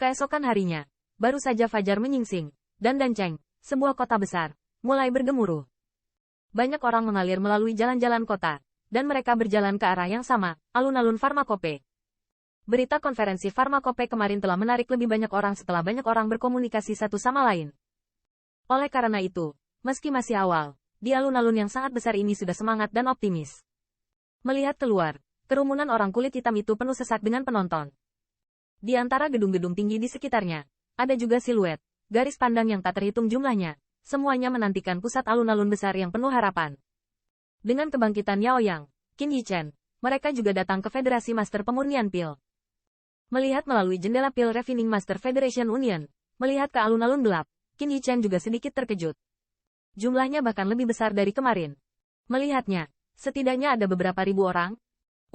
Keesokan harinya, baru saja fajar menyingsing, dan Danceng, sebuah kota besar, mulai bergemuruh. Banyak orang mengalir melalui jalan-jalan kota, dan mereka berjalan ke arah yang sama, alun-alun Farmakope. Berita konferensi Farmakope kemarin telah menarik lebih banyak orang setelah banyak orang berkomunikasi satu sama lain. Oleh karena itu, meski masih awal, di alun-alun yang sangat besar ini sudah semangat dan optimis. Melihat keluar, kerumunan orang kulit hitam itu penuh sesak dengan penonton. Di antara gedung-gedung tinggi di sekitarnya, ada juga siluet, garis pandang yang tak terhitung jumlahnya, semuanya menantikan pusat alun-alun besar yang penuh harapan. Dengan kebangkitan Yao Yang, Qin Yichen, mereka juga datang ke Federasi Master Pemurnian Pil. Melihat melalui jendela Pil Refining Master Federation Union, melihat ke alun-alun gelap, Qin Yichen juga sedikit terkejut. Jumlahnya bahkan lebih besar dari kemarin. Melihatnya, setidaknya ada beberapa ribu orang.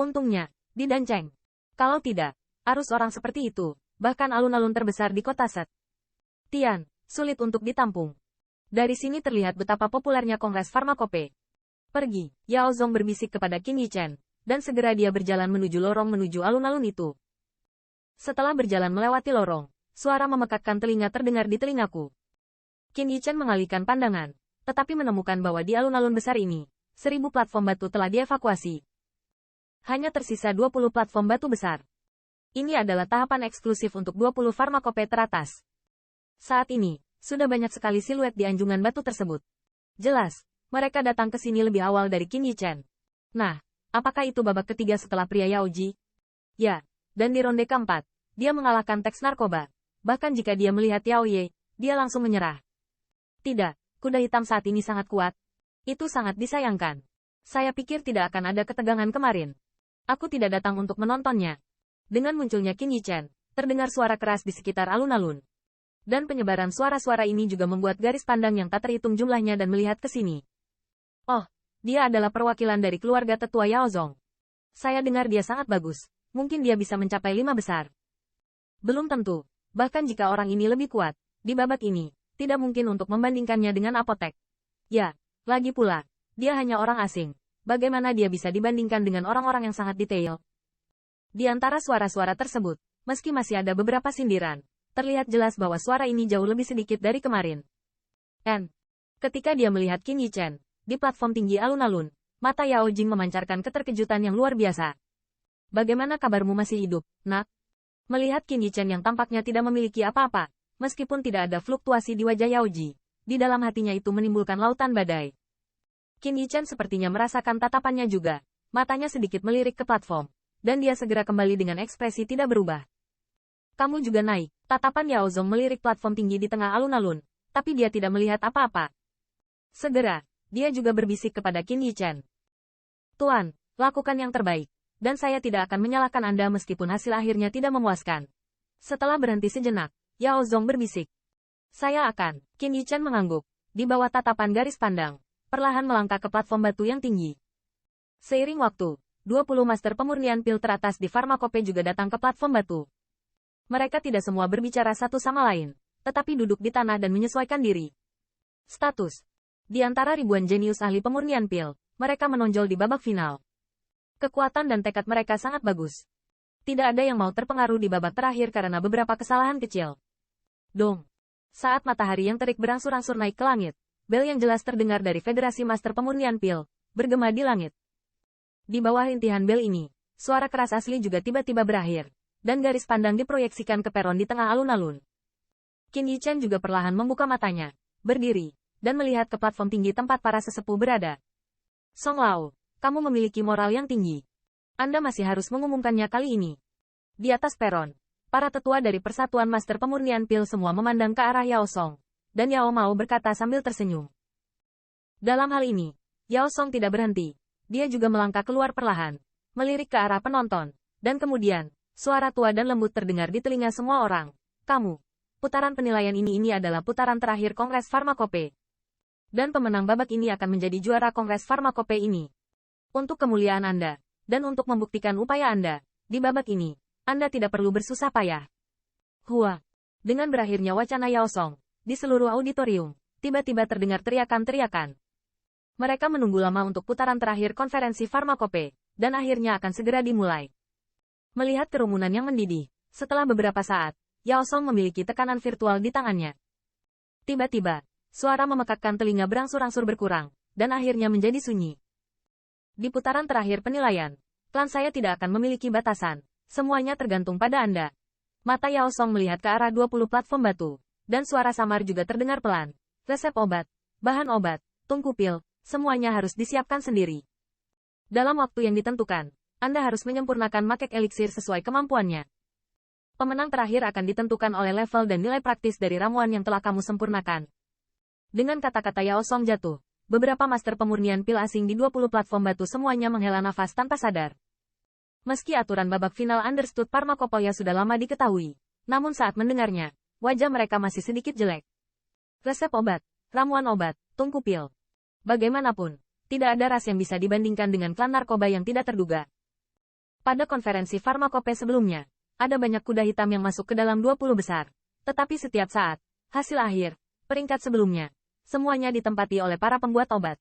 Untungnya, di Danceng. Kalau tidak, arus orang seperti itu, bahkan alun-alun terbesar di kota Set Tian, sulit untuk ditampung. Dari sini terlihat betapa populernya Kongres Farmakope. Pergi, Yao Zong berbisik kepada Qin Yichen, dan segera dia berjalan menuju lorong menuju alun-alun itu. Setelah berjalan melewati lorong, suara memekakkan telinga terdengar di telingaku. Qin Yichen mengalihkan pandangan, tetapi menemukan bahwa di alun-alun besar ini, 1000 platform batu telah dievakuasi. Hanya tersisa 20 platform batu besar. Ini adalah tahapan eksklusif untuk 20 Farmakope teratas. Saat ini, sudah banyak sekali siluet di anjungan batu tersebut. Jelas, mereka datang ke sini lebih awal dari Qin Yichen. Nah, apakah itu babak ketiga setelah pria Yaoji? Ya, dan di ronde keempat, dia mengalahkan teks narkoba. Bahkan jika dia melihat Yao Ye, dia langsung menyerah. Tidak, kuda hitam saat ini sangat kuat. Itu sangat disayangkan. Saya pikir tidak akan ada ketegangan kemarin. Aku tidak datang untuk menontonnya. Dengan munculnya Qin Yichen, terdengar suara keras di sekitar alun-alun. Dan penyebaran suara-suara ini juga membuat garis pandang yang tak terhitung jumlahnya dan melihat ke sini. Oh, dia adalah perwakilan dari keluarga tetua Yao Zong. Saya dengar dia sangat bagus, mungkin dia bisa mencapai 5 besar. Belum tentu, bahkan jika orang ini lebih kuat, di babak ini, tidak mungkin untuk membandingkannya dengan apotek. Ya, lagi pula, dia hanya orang asing. Bagaimana dia bisa dibandingkan dengan orang-orang yang sangat detail? Di antara suara-suara tersebut, meski masih ada beberapa sindiran, terlihat jelas bahwa suara ini jauh lebih sedikit dari kemarin. Ketika dia melihat Qin Yichen, di platform tinggi alun-alun, mata Yao Jing memancarkan keterkejutan yang luar biasa. Bagaimana kabarmu masih hidup, nak? Melihat Qin Yichen yang tampaknya tidak memiliki apa-apa, meskipun tidak ada fluktuasi di wajah Yao Ji, di dalam hatinya itu menimbulkan lautan badai. Qin Yichen sepertinya merasakan tatapannya juga, matanya sedikit melirik ke platform. Dan dia segera kembali dengan ekspresi tidak berubah. Kamu juga naik, tatapan Yao Zong melirik platform tinggi di tengah alun-alun, tapi dia tidak melihat apa-apa. Segera, dia juga berbisik kepada Qin Yichen. Tuan, lakukan yang terbaik, dan saya tidak akan menyalahkan Anda meskipun hasil akhirnya tidak memuaskan. Setelah berhenti sejenak, Yao Zong berbisik. Saya akan, Qin Yichen mengangguk, di bawah tatapan garis pandang, perlahan melangkah ke platform batu yang tinggi. Seiring waktu, 20 master pemurnian pil teratas di Farmakope juga datang ke platform batu. Mereka tidak semua berbicara satu sama lain, tetapi duduk di tanah dan menyesuaikan diri. Status. Di antara ribuan jenius ahli pemurnian pil, mereka menonjol di babak final. Kekuatan dan tekad mereka sangat bagus. Tidak ada yang mau terpengaruh di babak terakhir karena beberapa kesalahan kecil. Dong. Saat matahari yang terik berangsur-angsur naik ke langit, bel yang jelas terdengar dari Federasi Master Pemurnian Pil, bergema di langit. Di bawah rintihan bel ini, suara keras asli juga tiba-tiba berakhir, dan garis pandang diproyeksikan ke peron di tengah alun-alun. Qin Yichen juga perlahan membuka matanya, berdiri, dan melihat ke platform tinggi tempat para sesepuh berada. Song Lao, kamu memiliki moral yang tinggi. Anda masih harus mengumumkannya kali ini. Di atas peron, para tetua dari Persatuan Master Pemurnian Pil semua memandang ke arah Yao Song, dan Yao Mao berkata sambil tersenyum. Dalam hal ini, Yao Song tidak berhenti. Dia juga melangkah keluar perlahan, melirik ke arah penonton, dan kemudian, suara tua dan lembut terdengar di telinga semua orang. Kamu, putaran penilaian ini adalah putaran terakhir Kongres Farmakope. Dan pemenang babak ini akan menjadi juara Kongres Farmakope ini. Untuk kemuliaan Anda, dan untuk membuktikan upaya Anda, di babak ini, Anda tidak perlu bersusah payah. Hua. Dengan berakhirnya wacana Yao Song, di seluruh auditorium, tiba-tiba terdengar teriakan-teriakan. Mereka menunggu lama untuk putaran terakhir konferensi Farmakope, dan akhirnya akan segera dimulai. Melihat kerumunan yang mendidih, setelah beberapa saat, Yao Song memiliki tekanan virtual di tangannya. Tiba-tiba, suara memekakkan telinga berangsur-angsur berkurang, dan akhirnya menjadi sunyi. Di putaran terakhir penilaian, klan saya tidak akan memiliki batasan. Semuanya tergantung pada Anda. Mata Yao Song melihat ke arah 20 platform batu, dan suara samar juga terdengar pelan. Resep obat, bahan obat, tungku pil, semuanya harus disiapkan sendiri. Dalam waktu yang ditentukan, Anda harus menyempurnakan makek eliksir sesuai kemampuannya. Pemenang terakhir akan ditentukan oleh level dan nilai praktis dari ramuan yang telah kamu sempurnakan. Dengan kata-kata Yao Song jatuh, beberapa master pemurnian pil asing di 20 platform batu semuanya menghela nafas tanpa sadar. Meski aturan babak final Understood Pharmacopoeia sudah lama diketahui, namun saat mendengarnya, wajah mereka masih sedikit jelek. Resep obat, ramuan obat, tungku pil. Bagaimanapun, tidak ada ras yang bisa dibandingkan dengan klan narkoba yang tidak terduga. Pada konferensi Pharmacope sebelumnya, ada banyak kuda hitam yang masuk ke dalam 20 besar. Tetapi setiap saat, hasil akhir, peringkat sebelumnya, semuanya ditempati oleh para pembuat obat.